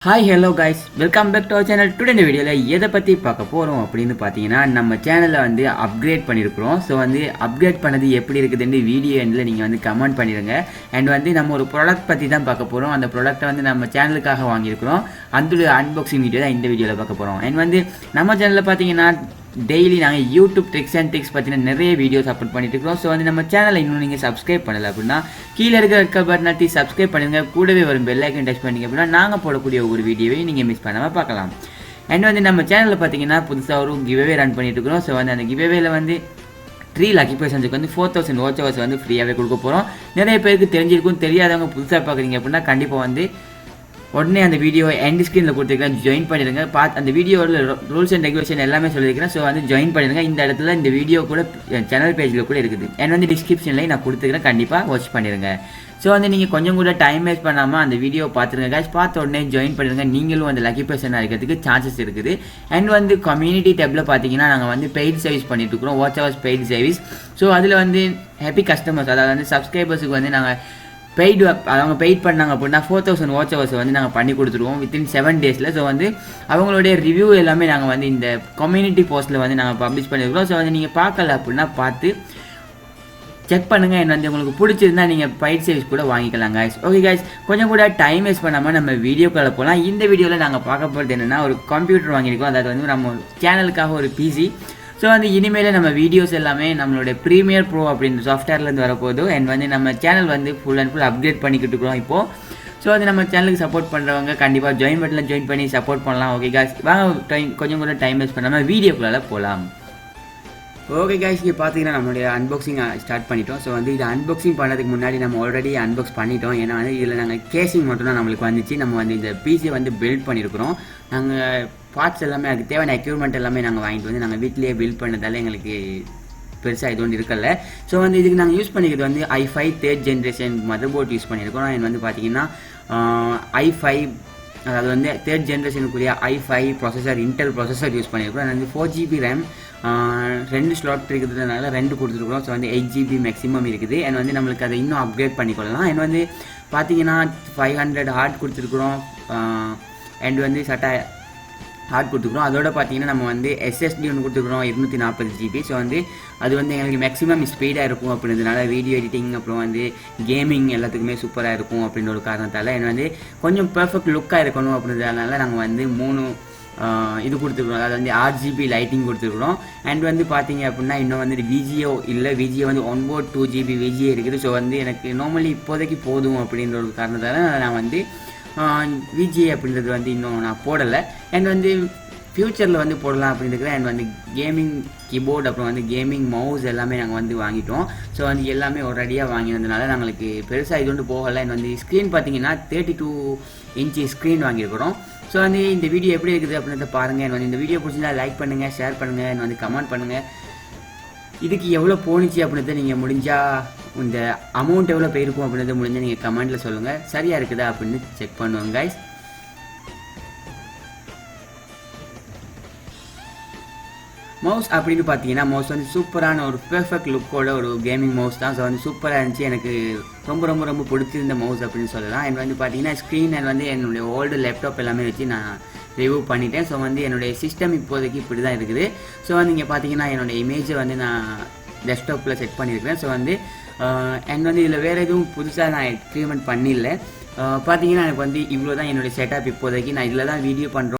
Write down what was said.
Hi, hello guys, welcome back to our channel. Today in the video எதை பத்தி பார்க்க போறோம் அப்படினு பாத்தீங்கன்னா நம்ம சேனலை வந்து அப்கிரேட் பண்ணிருக்கோம். சோ வந்து அப்கிரேட் பண்ணது எப்படி இருக்குதுன்னு வீடியோ எண்ட்ல நீங்க வந்து கமெண்ட் பண்ணிருங்க. அண்ட் வந்து நம்ம ஒரு ப்ராடக்ட் பத்தி தான் பார்க்க போறோம். அந்த ப்ராடக்ட்டை வந்து நம்ம சேனலுக்காக வாங்கி இருக்கோம். அந்த அன்பாக்சிங் வீடியோ தான் இந்த வீடியோல பார்க்க போறோம். அண்ட் வந்து நம்ம சேனல்ல பாத்தீங்கன்னா டெய்லி நாங்கள் யூடியூப் ட்ரிக்ஸ் அண்ட் டிக்ஸ் பற்றின நிறைய வீடியோஸ் அப்லோட் பண்ணிட்டு இருக்கோம். ஸோ வந்து நம்ம சேனலை இன்னும் நீங்கள் சப்ஸ்கிரைப் பண்ணலை அப்படின்னா கீழே இருக்க பட்டன் அழுத்தி சப்ஸ்கிரைப் பண்ணுங்கள். கூடவே வரும் பெல் ஐக்கன் டச் பண்ணிங்க அப்படின்னா நாங்கள் போடக்கூடிய ஒரு வீடியோவை நீங்கள் மிஸ் பண்ணாமல் பார்க்கலாம். அண்ட் வந்து நம்ம சேனலில் பார்த்தீங்கன்னா புதுசாக ஒரு கிவ்அவே ரன் பண்ணிட்டு இருக்கிறோம். ஸோ வந்து அந்த கிவ்அவேல வந்து 3 லக்கி பர்சன்ஸுக்கு வந்து 4000 வாட்ச் வந்து ஃப்ரீயாகவே கொடுக்க போகிறோம். நிறைய பேருக்கு தெரிஞ்சிருக்கும், தெரியாதவங்க புதுசாக பார்க்குறீங்க அப்படின்னா கண்டிப்பாக வந்து உடனே அந்த வீடியோ எண்ட் ஸ்க்ரீனில் கொடுத்துருக்கேன், ஜாயின் பண்ணிடுங்க. அந்த வீடியோவில் ரூல்ஸ் அண்ட் ரெகுலேஷன் எல்லாமே சொல்லியிருக்கிறேன். ஸோ வந்து ஜாயின் பண்ணிடுங்க. இந்த இடத்துல இந்த வீடியோ கூட சேனல் பேஜில் கூட இருக்குது. அண்ட் வந்து டிஸ்கிரிப்ஷனில் நான் கொடுத்துருக்கிறேன், கண்டிப்பாக வாட்ச் பண்ணிடுங்க. ஸோ வந்து நீங்கள் கொஞ்சம் கூட டைம் வேஸ்ட் பண்ணாமல் அந்த வீடியோ பார்த்துருங்க guys. பார்த்த உடனே ஜாயின் பண்ணிடுங்க. நீங்களும் அந்த லக்கி பர்சனாக இருக்கிறதுக்கு சான்சஸ் இருக்குது. அண்ட் வந்து கம்யூனிட்டி டேப்பில் பார்த்தீங்கன்னா நாங்கள் வந்து பெய்ட் சர்வீஸ் பண்ணிட்டு இருக்கிறோம், watch hours paid service. So அதில் வந்து ஹாப்பி கஸ்டமர்ஸ், அதாவது வந்து சப்ஸ்கிரைபர்ஸுக்கு வந்து நாங்கள் அவங்க பெய்ட் பண்ணாங்க அப்படின்னா 4000 வாட்ச் வந்து நாங்கள் பண்ணி கொடுத்துருவோம் வித்தின் 7 டேஸில். ஸோ வந்து அவங்களுடைய ரிவ்யூ எல்லாமே நாங்கள் வந்து இந்த கம்யூனிட்டி போஸ்ட்டில் வந்து நாங்கள் பப்ளிஷ் பண்ணியிருக்கிறோம். ஸோ வந்து நீங்கள் பார்க்கல அப்படின்னா பார்த்து செக் பண்ணுங்கள். என்ன வந்து உங்களுக்கு பிடிச்சிருந்தா நீங்கள் பெய்ட் சர்வீஸ் கூட வாங்கிக்கலாம் guys. ஓகே guys, கொஞ்சம் கூட டைம் வேஸ்ட் பண்ணாமல் நம்ம வீடியோக்குள்ள போகலாம். இந்த வீடியோவில் நாங்கள் பார்க்க போகிறது என்னென்னா ஒரு கம்ப்யூட்டர் வாங்கியிருக்கோம். அதாவது வந்து நம்ம சேனலுக்காக ஒரு பிசி. ஸோ வந்து இனிமேல் நம்ம வீடியோஸ் எல்லாமே நம்மளோட ப்ரீமியர் ப்ரோ அப்படின்ற சாஃப்ட்வேர்லேருந்து வரப்போகுது. அண்ட் வந்து நம்ம சேனல் வந்து ஃபுல் அண்ட் ஃபுல் அப்கிரேட் பண்ணிக்கிட்டு இருக்கிறோம் இப்போது. ஸோ வந்து நம்ம சேனலுக்கு சப்போர்ட் பண்ணுறவங்க கண்டிப்பாக ஜாயின் பட்டனில் ஜாயின் பண்ணி சப்போர்ட் பண்ணலாம். ஓகே guys, வாங்க கொஞ்சம் கூட டைம் வேஸ்ட் பண்ணாமல் வீடியோக்குள்ளால போகலாம். ஓகே guys, இங்கே பார்த்தீங்கன்னா நம்மளுடைய அன்பாக்சிங் ஸ்டார்ட் பண்ணிட்டோம். ஸோ வந்து இது அன்பாக்சிங் பண்ணுறதுக்கு முன்னாடி நம்ம ஆல்ரெடி அன்பாக்ஸ் பண்ணிட்டோம். ஏன்னா வந்து இதில் நாங்கள் கேசிங் மட்டும் தான் நம்மளுக்கு வந்துச்சு. நம்ம வந்து இந்த பிசியை வந்து பில்ட் பண்ணியிருக்கிறோம். நாங்கள் பார்ட்ஸ் எல்லாமே அதுக்கு தேவையான எக்யூப்மெண்ட் எல்லாமே நாங்கள் வாங்கிட்டு வந்து நாங்கள் வீட்டிலேயே பில்ட் பண்ணதால எங்களுக்கு பெருசாக இது ஒன்று இருக்கல. ஸோ வந்து இதுக்கு நாங்கள் யூஸ் பண்ணிக்கிறது வந்து i5 3rd generation motherboard use பண்ணியிருக்கோம். அண்ட் வந்து பார்த்தீங்கன்னா i5, அதாவது வந்து 3rd ஜென்ரேஷனுக்குரிய i5 processor, Intel processor use பண்ணியிருக்கோம். அண்ட் வந்து 4GB RAM, 2 ஸ்லாட் இருக்கிறதுனால 2 கொடுத்துருக்குறோம். ஸோ வந்து 8GB மேக்ஸிமம் இருக்குது. அண்ட் வந்து நம்மளுக்கு அதை இன்னும் அப்கிரேட் பண்ணிக்கொள்ளலாம். அண்ட் வந்து பார்த்தீங்கன்னா 500 ஹார்ட் கொடுத்துருக்குறோம். அண்ட் வந்து ஹார்ட் கொடுத்துருக்குறோம். அதோட பார்த்தீங்கன்னா நம்ம வந்து SSD ஒன்று கொடுத்துருக்குறோம் 240GB. ஸோ வந்து அது வந்து எங்களுக்கு மேக்ஸிமம் ஸ்பீடாக இருக்கும் அப்படின்றதுனால வீடியோ எடிட்டிங் அப்புறம் வந்து கேமிங் எல்லாத்துக்குமே சூப்பராக இருக்கும் அப்படின்ற ஒரு காரணத்தால் என்ன வந்து கொஞ்சம் பெர்ஃபெக்ட் லுக்காக இருக்கணும் அப்படின்றதுனால நாங்கள் வந்து 3 இது கொடுத்துருக்குறோம். அதாவது வந்து RGB லைட்டிங் கொடுத்துருக்குறோம். அண்ட் வந்து பார்த்தீங்க அப்படின்னா இன்னும் வந்து VGA இல்லை, VGA வந்து onboard 2GB VGA இருக்குது. ஸோ வந்து எனக்கு நார்மலி இப்போதைக்கு போதும் அப்படின்ற ஒரு காரணத்தால் நான் வந்து VGA அப்படின்றது வந்து இன்னும் நான் போடலை. அண்ட் வந்து ஃப்யூச்சரில் வந்து போடலாம் அப்படின்றது. அண்ட் வந்து கேமிங் கீபோர்டு அப்புறம் வந்து கேமிங் மவுஸ் எல்லாமே நாங்கள் வந்து வாங்கிட்டோம். ஸோ வந்து எல்லாமே ஒரு ரெடியாக வாங்கினதுனால நாங்களுக்கு பெருசாக இது வந்து போகலை. அண்ட் வந்து ஸ்க்ரீன் பார்த்தீங்கன்னா 32 இன்ச்சு ஸ்க்ரீன் வாங்கியிருக்கிறோம். ஸோ வந்து இந்த வீடியோ எப்படி இருக்குது அப்படின்றத பாருங்கள். அண்ட் வந்து இந்த வீடியோ பிடிச்சிருந்தா லைக் பண்ணுங்கள், ஷேர் பண்ணுங்கள், அண்ட் வந்து கமெண்ட் பண்ணுங்கள். இதுக்கு எவ்வளோ போணுச்சு அப்படின்றத நீங்கள் முடிஞ்சால் இந்த அமௌண்ட் எவ்வளோ போயிருக்கும் அப்படின்றத முடிஞ்சால் நீங்கள் கமெண்ட்டில் சொல்லுங்கள். சரியாக இருக்குதா அப்படின்னு செக் பண்ணுவோங்க guys. மவுஸ் அப்படின்னு பார்த்தீங்கன்னா மவுஸ் வந்து சூப்பரான ஒரு பெர்ஃபெக்ட் லுக்கோட ஒரு கேமிங் மவுஸ் தான். ஸோ வந்து சூப்பராக இருந்துச்சு, எனக்கு ரொம்ப ரொம்ப ரொம்ப பிடிச்சிருந்த மவுஸ் அப்படின்னு சொல்லலாம். அண்ட் வந்து பார்த்தீங்கன்னா ஸ்க்ரீன் அண்ட் வந்து என்னுடைய ஓல்டு லேப்டாப் எல்லாமே வச்சு நான் ரிவ்யூ பண்ணிட்டேன். ஸோ வந்து என்னுடைய சிஸ்டம் இப்போதைக்கு இப்படி தான் இருக்குது. ஸோ வந்து இங்கே பார்த்தீங்கன்னா என்னோடய இமேஜை வந்து நான் டெஸ்க்டாப்பில் செட் பண்ணியிருக்கிறேன். ஸோ வந்து அண்ட் வந்து இதில் வேறு எதுவும் புதுசாக நான் எக்ஸ்பெரிமெண்ட் பண்ணிடல. பார்த்தீங்கன்னா எனக்கு வந்து இவ்வளோ தான் என்னுடைய செட்டப் இப்போதைக்கு. நான் இதில் தான் வீடியோ பண்ணுறோம்.